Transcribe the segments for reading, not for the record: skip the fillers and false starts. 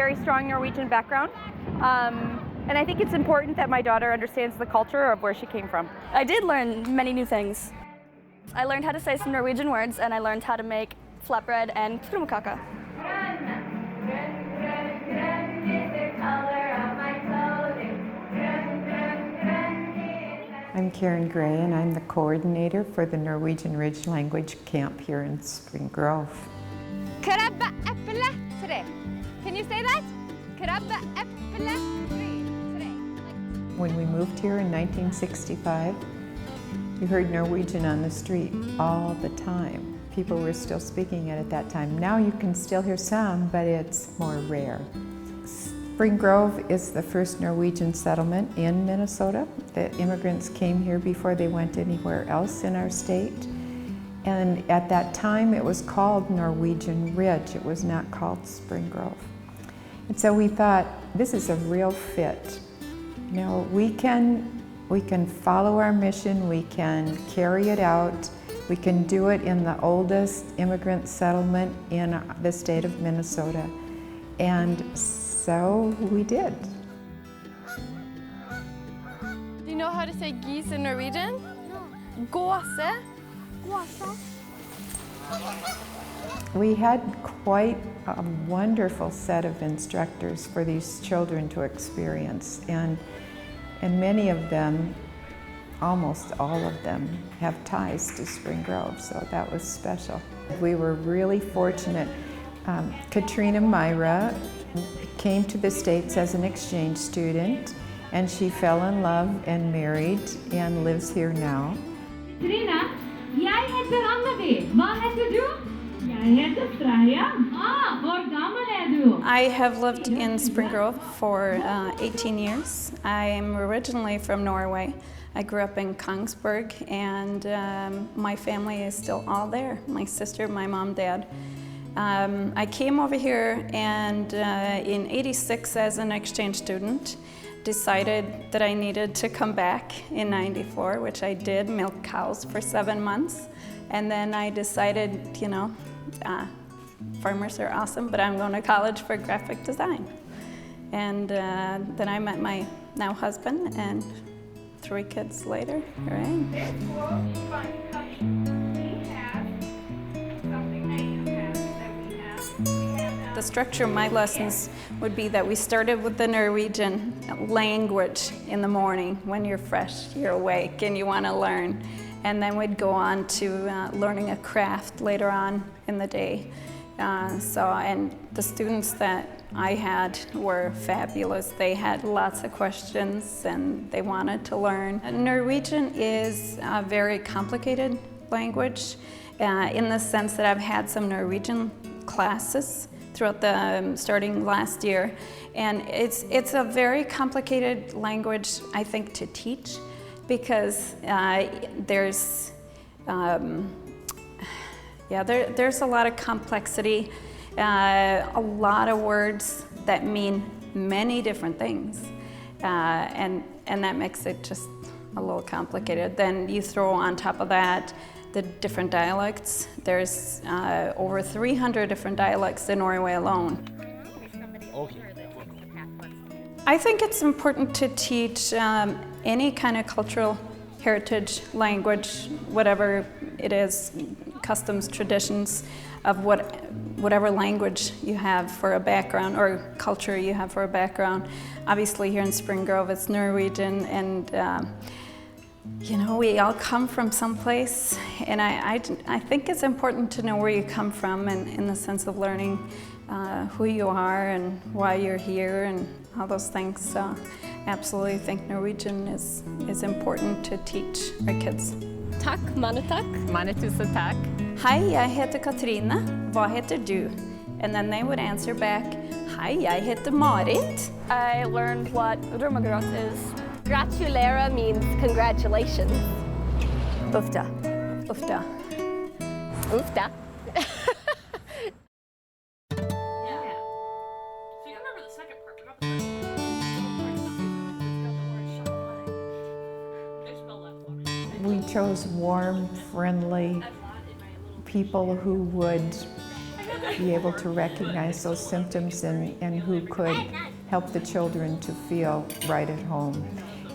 very strong Norwegian background. And I think it's important that my daughter understands the culture of where she came from. I did learn many new things. I learned how to say some Norwegian words, and I learned how to make flatbread and krumkake. I'm Karen Gray, and I'm the coordinator for the Norwegian Ridge Language Camp here in Spring Grove. Krabbeepletre. Can you say that? Krabbeepletre. When we moved here in 1965, you heard Norwegian on the street all the time. People were still speaking it at that time. Now you can still hear some, but it's more rare. Spring Grove is the first Norwegian settlement in Minnesota. The immigrants came here before they went anywhere else in our state. And at that time it was called Norwegian Ridge. It was not called Spring Grove. And so we thought, this is a real fit. You know, we can follow our mission, we can carry it out, we can do it in the oldest immigrant settlement in the state of Minnesota. And so we did. Do you know how to say geese in Norwegian? No. Gåse. Gåse. We had quite a wonderful set of instructors for these children to experience, and many of them, almost all of them, have ties to Spring Grove, so that was special. We were really fortunate. Katrina Myra came to the States as an exchange student, and she fell in love and married and lives here now. Katrina, jeg heter Anne-Vi. Hva heter du? Jeg heter Freya. Hvor gammel du? I have lived in Spring Grove for 18 years. I am originally from Norway. I grew up in Kongsberg, and my family is still all there. My sister, my mom, dad. I came over here and in '86 as an exchange student, decided that I needed to come back in '94, which I did, milk cows for 7 months. And then I decided, you know, farmers are awesome, but I'm going to college for graphic design. And then I met my now husband, and 3 kids later, here I am. The structure of my lessons would be that we started with the Norwegian language in the morning when you're fresh, you're awake, and you want to learn. And then we'd go on to learning a craft later on in the day. And the students that I had were fabulous. They had lots of questions and they wanted to learn. Norwegian is a very complicated language in the sense that I've had some Norwegian classes throughout the starting last year, and it's a very complicated language, I think, to teach, because there's a lot of complexity, a lot of words that mean many different things, and that makes it just a little complicated. Then you throw on top of that the different dialects. There's over 300 different dialects in Norway alone. I think it's important to teach any kind of cultural heritage, language, whatever it is, customs, traditions of whatever language you have for a background or culture you have for a background. Obviously here in Spring Grove it's Norwegian, and you know, we all come from someplace, and I think it's important to know where you come from, and in the sense of learning who you are and why you're here and all those things. So absolutely think Norwegian is important to teach our kids. Takk, mange takk. Mange tusen takk. Hei, jeg heter Katrine. Hva heter du? And then they would answer back, Hei, jeg heter Marit. I learned what rumagrat is. Gratulera means congratulations. Ufta. Ufta. Ufta. We chose warm, friendly people who would be able to recognize those symptoms and who could help the children to feel right at home.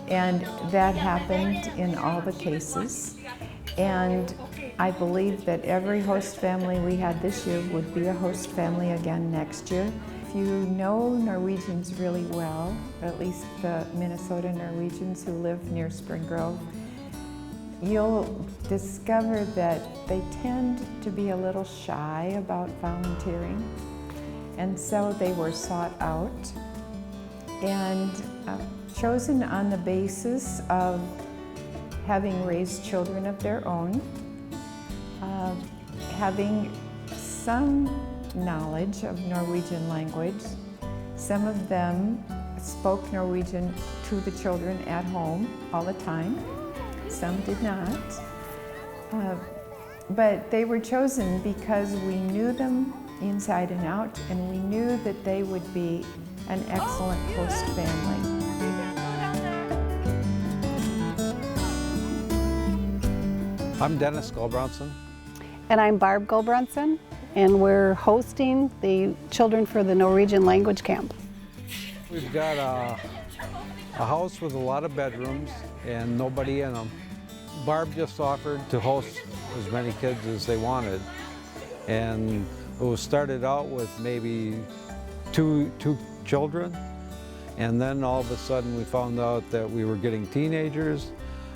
And that happened in all the cases. And I believe that every host family we had this year would be a host family again next year. If you know Norwegians really well, at least the Minnesota Norwegians who live near Spring Grove, you'll discover that they tend to be a little shy about volunteering. And so they were sought out and chosen on the basis of having raised children of their own, having some knowledge of Norwegian language. Some of them spoke Norwegian to the children at home all the time. Some did not. But they were chosen because we knew them inside and out, and we knew that they would be an excellent host family. I'm Dennis Gulbranson. And I'm Barb Gulbranson, and we're hosting the children for the Norwegian language camp. We've got a house with a lot of bedrooms and nobody in them. Barb just offered to host as many kids as they wanted. And it was started out with maybe two children. And then all of a sudden we found out that we were getting teenagers.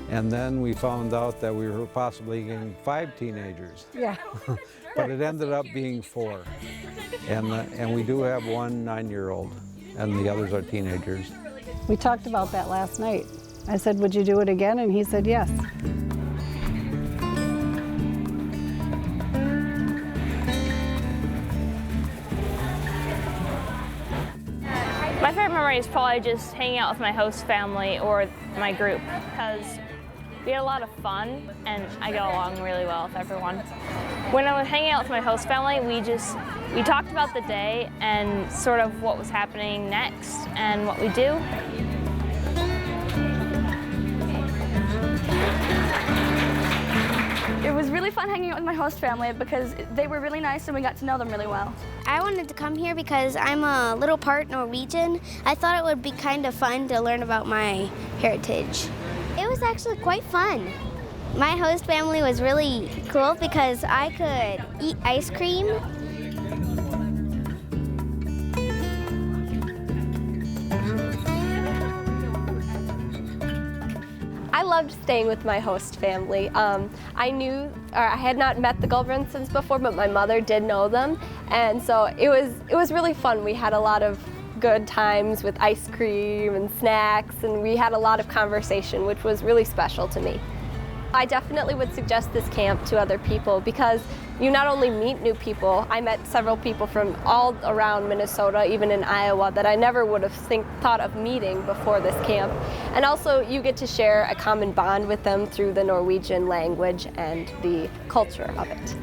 And then we found out that we were possibly getting 5 teenagers. Yeah. But it ended up being 4. And we do have one 9-year-old, and the others are teenagers. We talked about that last night. I said, would you do it again? And he said yes. My favorite memory is probably just hanging out with my host family or my group, because we had a lot of fun and I got along really well with everyone. When I was hanging out with my host family, we talked about the day and sort of what was happening next and what we do. It was really fun hanging out with my host family because they were really nice and we got to know them really well. I wanted to come here because I'm a little part Norwegian. I thought it would be kind of fun to learn about my heritage. It was actually quite fun. My host family was really cool because I could eat ice cream. I loved staying with my host family. I had not met the Gulbransons before, but my mother did know them, and so it was really fun. We had a lot of good times with ice cream and snacks, and we had a lot of conversation, which was really special to me. I definitely would suggest this camp to other people because you not only meet new people, I met several people from all around Minnesota, even in Iowa, that I never would have thought of meeting before this camp. And also you get to share a common bond with them through the Norwegian language and the culture of it.